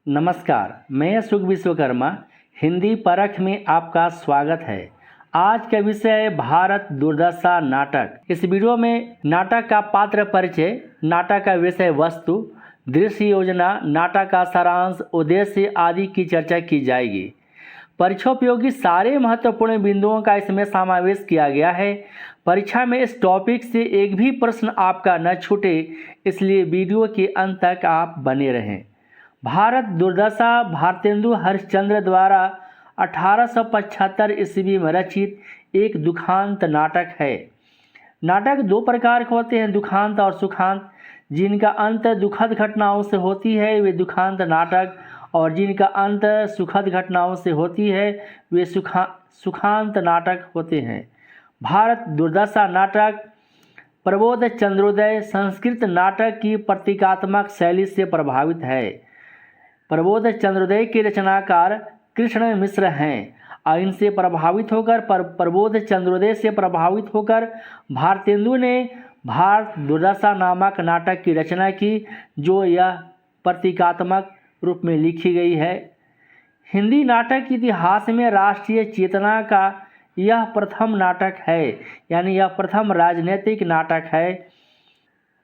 नमस्कार, मैं सुख विश्वकर्मा हिंदी परख में आपका स्वागत है। आज का विषय है भारत दुर्दशा नाटक। इस वीडियो में नाटक का पात्र परिचय, नाटक का विषय वस्तु, दृश्य योजना, नाटक का सारांश, उद्देश्य आदि की चर्चा की जाएगी। परीक्षोपयोगी सारे महत्वपूर्ण बिंदुओं का इसमें समावेश किया गया है। परीक्षा में इस टॉपिक से एक भी प्रश्न आपका न छूटे, इसलिए वीडियो के अंत तक आप बने रहें। भारत दुर्दशा भारतेंदु हरिश्चंद्र द्वारा 1875 ईस्वी में रचित एक दुखांत नाटक है। नाटक दो प्रकार के होते हैं, दुखांत और सुखांत। जिनका अंत दुखद घटनाओं से होती है वे दुखांत नाटक, और जिनका अंत सुखद घटनाओं से होती है वे सुखांत नाटक होते हैं। भारत दुर्दशा नाटक प्रबोध चंद्रोदय संस्कृत नाटक की प्रतीकात्मक शैली से प्रभावित है। प्रबोध चंद्रोदय के रचनाकार कृष्ण मिश्र हैं और इनसे प्रभावित होकर प्रबोध चंद्रोदय से प्रभावित होकर भारतेंदु ने भारत दुर्दशा नामक नाटक की रचना की, जो यह प्रतीकात्मक रूप में लिखी गई है। हिंदी नाटक के इतिहास में राष्ट्रीय चेतना का यह प्रथम नाटक है, यानी यह प्रथम राजनीतिक नाटक है।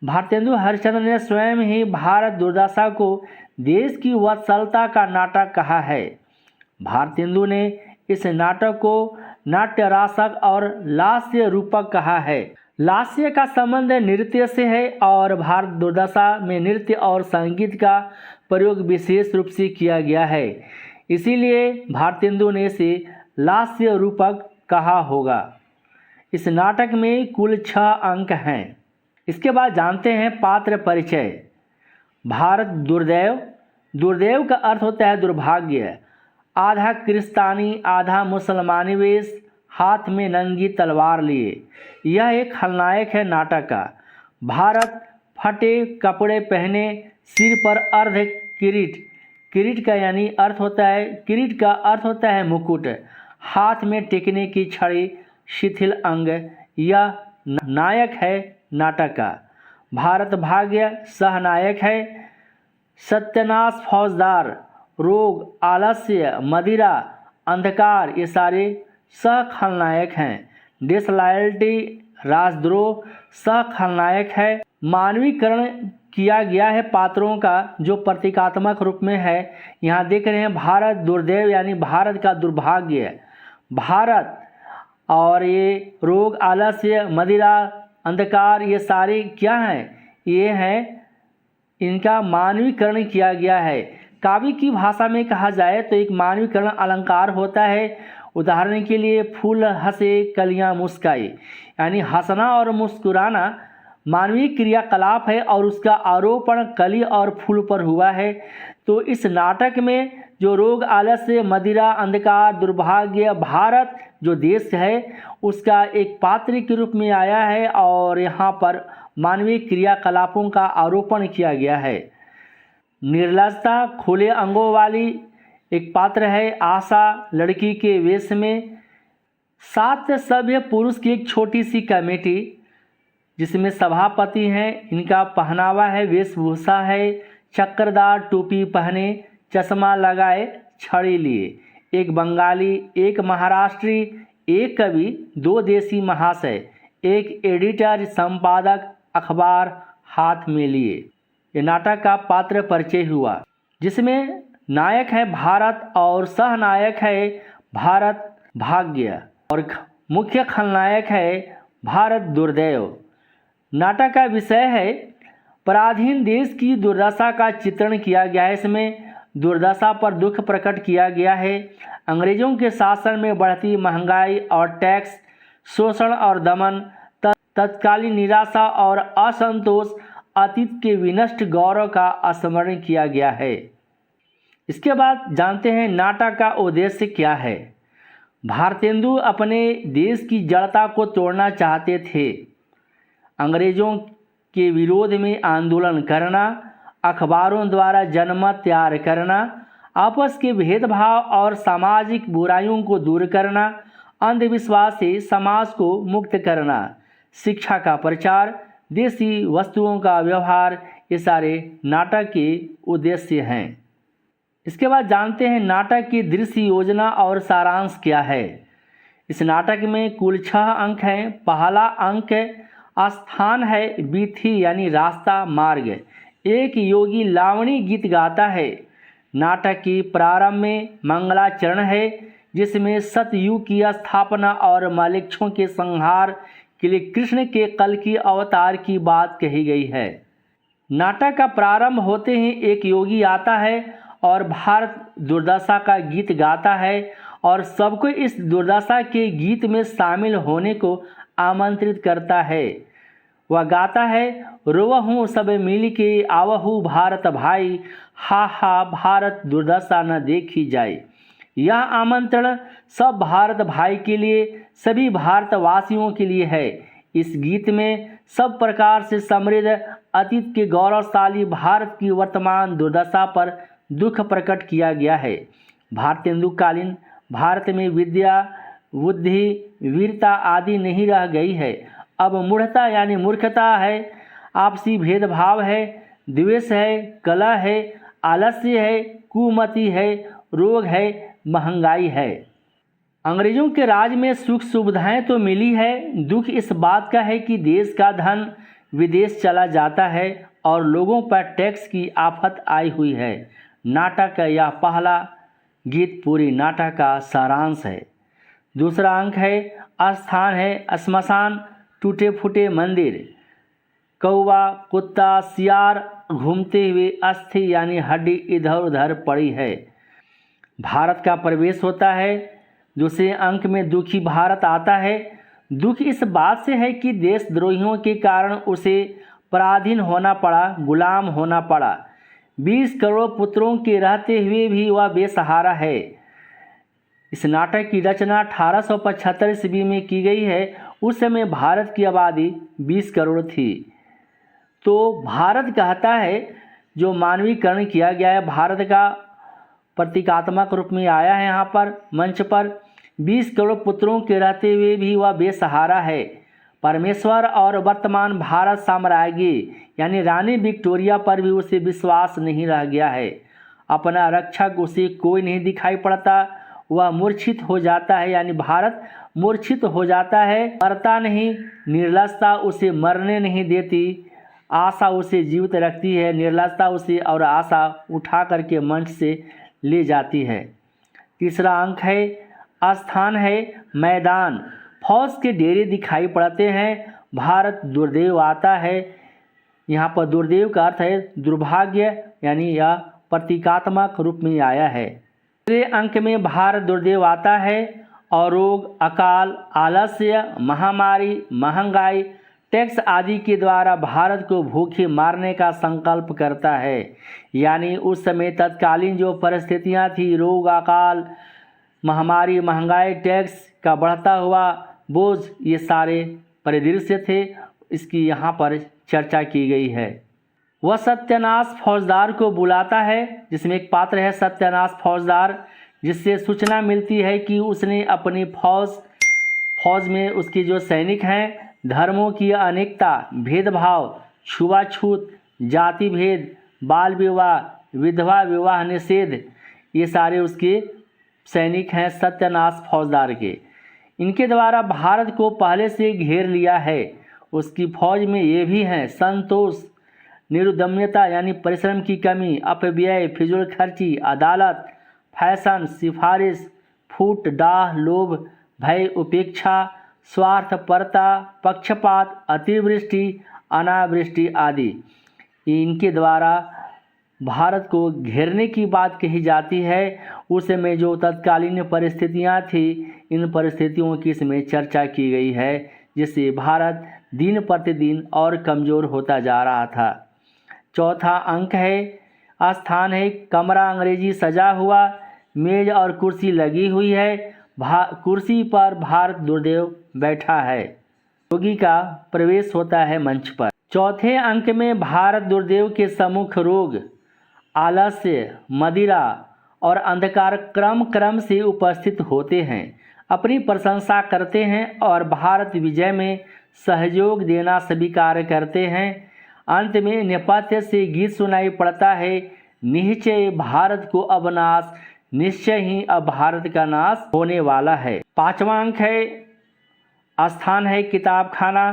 भारतेंदु हरिश्चंद्र ने स्वयं ही भारत दुर्दशा को देश की वत्सलता का नाटक कहा है। भारतेंदु ने इस नाटक को नाट्यरासक और लास्य रूपक कहा है। लास्य का संबंध नृत्य से है और भारत दुर्दशा में नृत्य और संगीत का प्रयोग विशेष रूप से किया गया है, इसीलिए भारतेंदु ने इसे लास्य रूपक कहा होगा। इस नाटक में कुल 6 अंक हैं। इसके बाद जानते हैं पात्र परिचय। भारत दुर्दैव, दुर्दैव का अर्थ होता है दुर्भाग्य। आधा क्रिस्तानी आधा मुसलमानी वेश, हाथ में नंगी तलवार लिए, यह एक खलनायक है नाटक का। भारत फटे कपड़े पहने, सिर पर अर्ध किरीट, किरीट का यानी अर्थ होता है, किरीट का अर्थ होता है मुकुट, हाथ में टेकने की छड़ी, शिथिल अंग, यह नायक है नाटक का। भारत भाग्य सहनायक है। सत्यानाश फौजदार, रोग, आलस्य, मदिरा, अंधकार, ये सारे सह खलनायक हैं। डिसलॉयल्टी, राजद्रोह, सह खलनायक है। मानवीकरण किया गया है पात्रों का, जो प्रतीकात्मक रूप में है। यहाँ देख रहे हैं भारत दुर्दैव यानी भारत का दुर्भाग्य, भारत, और ये रोग, आलस्य, मदिरा, अंधकार, ये सारे क्या हैं? ये हैं, इनका मानवीकरण किया गया है। काव्य की भाषा में कहा जाए तो एक मानवीकरण अलंकार होता है। उदाहरण के लिए फूल हंसे कलियां मुस्काई, यानी हंसना और मुस्कुराना मानवीय क्रियाकलाप है और उसका आरोपण कली और फूल पर हुआ है। तो इस नाटक में जो रोग, आलस्य, मदिरा, अंधकार, दुर्भाग्य, भारत जो देश है उसका एक पात्र के रूप में आया है और यहाँ पर मानवीय क्रियाकलापों का आरोपण किया गया है। निर्लजता, खुले अंगों वाली एक पात्र है। आशा, लड़की के वेश में। 7 सभ्य पुरुष की एक छोटी सी कमेटी, जिसमें सभापति हैं, इनका पहनावा है, वेशभूषा है, चक्करदार टोपी पहने, चश्मा लगाए, छड़ी लिए। एक बंगाली, एक महाराष्ट्री, एक कवि, 2 देसी महाशय, एक एडिटर, संपादक, अखबार हाथ में लिए। ये नाटक का पात्र परिचय हुआ, जिसमें नायक है भारत और सहनायक है भारत भाग्य और मुख्य खलनायक है भारत दुर्दैव। नाटक का विषय है पराधीन देश की दुर्दशा का चित्रण किया गया है। इसमें दुर्दशा पर दुख प्रकट किया गया है। अंग्रेजों के शासन में बढ़ती महंगाई और टैक्स, शोषण और दमन, तत्कालीन निराशा और असंतोष, अतीत के विनष्ट गौरव का स्मरण किया गया है। इसके बाद जानते हैं नाटक का उद्देश्य क्या है। भारतेंदु अपने देश की जड़ता को तोड़ना चाहते थे। अंग्रेजों के विरोध में आंदोलन करना, अखबारों द्वारा जनमत तैयार करना, आपस के भेदभाव और सामाजिक बुराइयों को दूर करना, अंधविश्वास से समाज को मुक्त करना, शिक्षा का प्रचार, देसी वस्तुओं का व्यवहार, ये सारे नाटक के उद्देश्य हैं। इसके बाद जानते हैं नाटक की दृश्य योजना और सारांश क्या है। इस नाटक में कुल 6 अंक हैं। पहला अंक स्थान है वीथी यानी रास्ता मार्ग। एक योगी लावणी गीत गाता है। नाटक की प्रारंभ में मंगलाचरण है जिसमें सतयुग की स्थापना और मलेच्छों के संहार के लिए कृष्ण के कल की अवतार की बात कही गई है। नाटक का प्रारंभ होते ही एक योगी आता है और भारत दुर्दशा का गीत गाता है और सबको इस दुर्दशा के गीत में शामिल होने को आमंत्रित करता है। वह गाता है, रोवहूँ सब मिल के आवहू भारत भाई, हा हा भारत दुर्दशा न देखी जाए। यह आमंत्रण सब भारत भाई के लिए, सभी भारतवासियों के लिए है। इस गीत में सब प्रकार से समृद्ध अतीत के गौरवशाली भारत की वर्तमान दुर्दशा पर दुख प्रकट किया गया है। भारतेंदुकालीन भारत में विद्या, बुद्धि, वीरता आदि नहीं रह गई है। अब मूढ़ता यानी मूर्खता है, आपसी भेदभाव है, द्वेष है, कलह है, आलस्य है, कुमति है, रोग है, महंगाई है। अंग्रेजों के राज में सुख सुविधाएं तो मिली है, दुख इस बात का है कि देश का धन विदेश चला जाता है और लोगों पर टैक्स की आफत आई हुई है। नाटक का यह पहला गीत पूरी नाटक का सारांश है। दूसरा अंक है स्थान है श्मशान, टूटे फूटे मंदिर, कौवा, कुत्ता, सियार घूमते हुए अस्थि यानी हड्डी इधर उधर पड़ी है। भारत का प्रवेश होता है। दूसरे अंक में दुखी भारत आता है। दुख इस बात से है कि देशद्रोहियों के कारण उसे पराधीन होना पड़ा, गुलाम होना पड़ा। 20 करोड़ पुत्रों के रहते हुए भी वह बेसहारा है। इस नाटक की रचना 1875 ईस्वी में की गई है। उस समय भारत की आबादी 20 करोड़ थी। तो भारत कहता है जो मानवीकरण किया गया है, भारत का प्रतीकात्मक रूप में आया है यहाँ पर मंच पर। 20 करोड़ पुत्रों के रहते हुए भी वह बेसहारा है। परमेश्वर और वर्तमान भारत साम्राज्ञी यानी रानी विक्टोरिया पर भी उसे विश्वास नहीं रह गया है। अपना रक्षक उसे कोई नहीं दिखाई पड़ता। वह मूर्छित हो जाता है यानी भारत मूर्छित हो जाता है। मरता नहीं, निर्लजता उसे मरने नहीं देती, आशा उसे जीवित रखती है। निर्लजता उसे और आशा उठा करके मंच से ले जाती है। तीसरा अंक है स्थान है मैदान, फौज के डेरे दिखाई पड़ते हैं। भारत दुर्देव आता है। यहाँ पर दुर्देव का अर्थ है दुर्भाग्य यानी यह प्रतीकात्मक रूप में आया है। तीसरे अंक में भारत दुर्देव आता है और रोग, अकाल, आलस्य, महामारी, महंगाई, टैक्स आदि के द्वारा भारत को भूखे मारने का संकल्प करता है। यानी उस समय तत्कालीन जो परिस्थितियां थी, रोग, अकाल, महामारी, महंगाई, टैक्स का बढ़ता हुआ बोझ, ये सारे परिदृश्य थे। इसकी यहाँ पर चर्चा की गई है। वह सत्यानाश फौजदार को बुलाता है, जिसमें एक पात्र है सत्यानाश फौजदार, जिससे सूचना मिलती है कि उसने अपनी फौज में उसके जो सैनिक हैं धर्मों की अनेकता, भेदभाव, छुआछूत, जाति भेद, बाल विवाह, विधवा विवाह निषेध, ये सारे उसके सैनिक हैं सत्यानाश फौजदार के। इनके द्वारा भारत को पहले से घेर लिया है। उसकी फौज में ये भी हैं संतोष, निरुद्यम्यता यानी परिश्रम की कमी, अपव्यय, फिजूल खर्ची, अदालत, फैशन, सिफारिश, फूट, डाह, लोभ, भय, उपेक्षा, स्वार्थपरता, पक्षपात, अतिवृष्टि, अनावृष्टि आदि। इनके द्वारा भारत को घेरने की बात कही जाती है। उस समय जो तत्कालीन परिस्थितियां थी, इन परिस्थितियों की इसमें चर्चा की गई है, जिससे भारत दिन प्रतिदिन और कमज़ोर होता जा रहा था। चौथा अंक है स्थान है कमरा अंग्रेजी सजा हुआ, मेज और कुर्सी लगी हुई है, कुर्सी पर भारत दुर्देव बैठा है। योगी का प्रवेश होता है मंच पर। चौथे अंक में भारत दुर्देव के सम्मुख रोग, आलस्य, मदिरा और अंधकार क्रम से उपस्थित होते हैं, अपनी प्रशंसा करते हैं और भारत विजय में सहयोग देना स्वीकार करते हैं। अंत में नेपथ्य से गीत सुनाई पड़ता है, निश्चय भारत को अब नाश, निश्चय ही अब भारत का नाश होने वाला है। 5वां अंक है, स्थान है किताब खाना।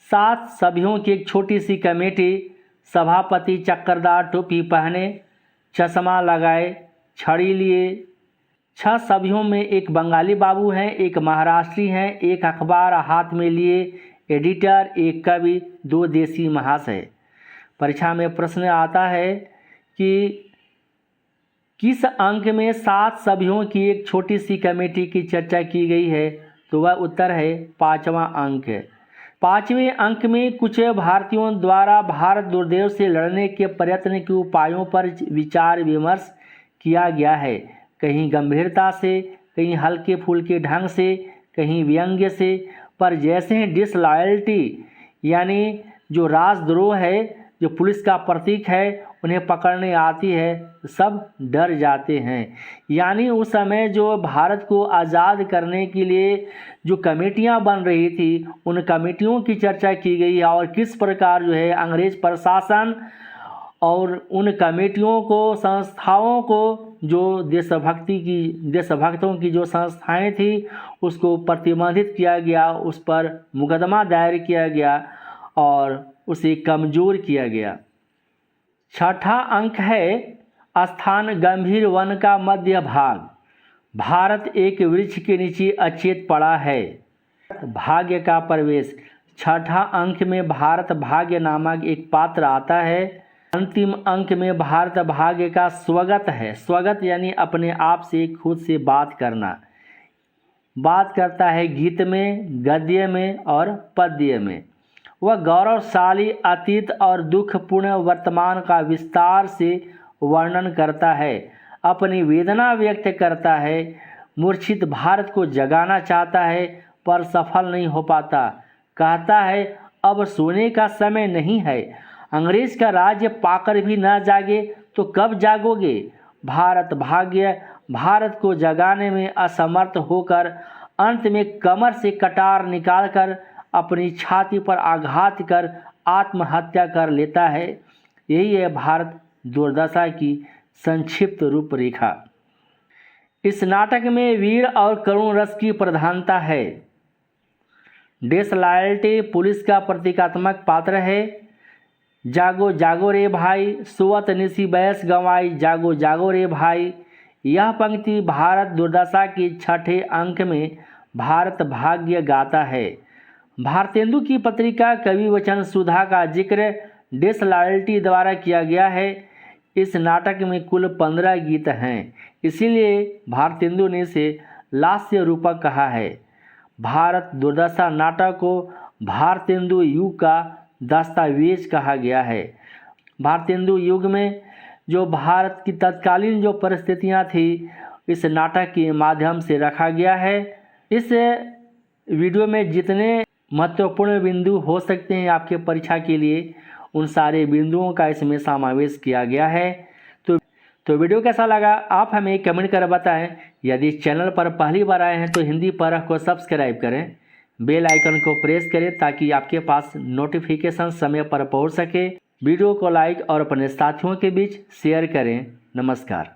7 सभ्यों की एक छोटी सी कमेटी, सभापति चक्करदार टोपी पहने, चश्मा लगाए, छड़ी लिए। 6 सभ्यों में एक बंगाली बाबू हैं, एक महाराष्ट्री हैं, एक अखबार हाथ में लिए एडिटर, एक कवि, 2 देसी महाशय। परीक्षा में प्रश्न आता है कि किस अंक में 7 सभ्यों की एक छोटी सी कमेटी की चर्चा की गई है, तो वह उत्तर है 5वां अंक है। 5वें अंक में कुछ भारतीयों द्वारा भारत दुर्देव से लड़ने के प्रयत्न के उपायों पर विचार विमर्श किया गया है, कहीं गंभीरता से, कहीं हल्के फुल्के ढंग से, कहीं व्यंग्य से। पर जैसे डिसलॉयल्टी यानी जो राजद्रोह है, जो पुलिस का प्रतीक है, उन्हें पकड़ने आती है, सब डर जाते हैं। यानी उस समय जो भारत को आज़ाद करने के लिए जो कमेटियां बन रही थी, उन कमेटियों की चर्चा की गई है और किस प्रकार जो है अंग्रेज प्रशासन और उन कमेटियों को, संस्थाओं को, जो देशभक्तों की जो संस्थाएं थी, उसको प्रतिबंधित किया गया, उस पर मुकदमा दायर किया गया और उसे कमज़ोर किया गया। 6ठा अंक है, स्थान गंभीर वन का मध्य भाग। भारत एक वृक्ष के नीचे अचेत पड़ा है। भाग्य का प्रवेश। 6ठा अंक में भारत भाग्य नामक एक पात्र आता है। अंतिम अंक में भारत भाग्य का स्वगत है। स्वगत यानी अपने आप से, खुद से बात करना। बात करता है गीत में, गद्य में और पद्य में। वह गौरवशाली अतीत और दुखपूर्ण वर्तमान का विस्तार से वर्णन करता है, अपनी वेदना व्यक्त करता है, मूर्छित भारत को जगाना चाहता है पर सफल नहीं हो पाता। कहता है अब सोने का समय नहीं है, अंग्रेज का राज्य पाकर भी न जागे तो कब जागोगे। भारत भाग्य भारत को जगाने में असमर्थ होकर अंत में कमर से कटार निकालकर अपनी छाती पर आघात कर आत्महत्या कर लेता है। यही है भारत दुर्दशा की संक्षिप्त रूपरेखा। इस नाटक में वीर और करुण रस की प्रधानता है। डिसलॉयल्टी पुलिस का प्रतीकात्मक पात्र है। जागो जागो रे भाई, सुवत निसी बैस गंवाई, जागो जागो रे भाई। यह पंक्ति भारत दुर्दशा की 6ठे अंक में भारत भाग्य गाता है। भारतेंदु की पत्रिका कवि वचन सुधा का जिक्र डिसलॉयल्टी द्वारा किया गया है। इस नाटक में कुल 15 गीत हैं, इसीलिए भारतेंदु ने इसे लास्य रूपक कहा है। भारत दुर्दशा नाटक को भारतेंदु युग का दस्तावेज कहा गया है। भारतेंदु युग में जो भारत की तत्कालीन जो परिस्थितियां थी, इस नाटक के माध्यम से रखा गया है। इस वीडियो में जितने महत्वपूर्ण बिंदु हो सकते हैं आपके परीक्षा के लिए, उन सारे बिंदुओं का इसमें समावेश किया गया है। तो वीडियो कैसा लगा आप हमें कमेंट कर बताएं। यदि चैनल पर पहली बार आए हैं तो हिंदी परख को सब्सक्राइब करें, बेल आइकन को प्रेस करें ताकि आपके पास नोटिफिकेशन समय पर पहुंच सके। वीडियो को लाइक और अपने साथियों के बीच शेयर करें। नमस्कार।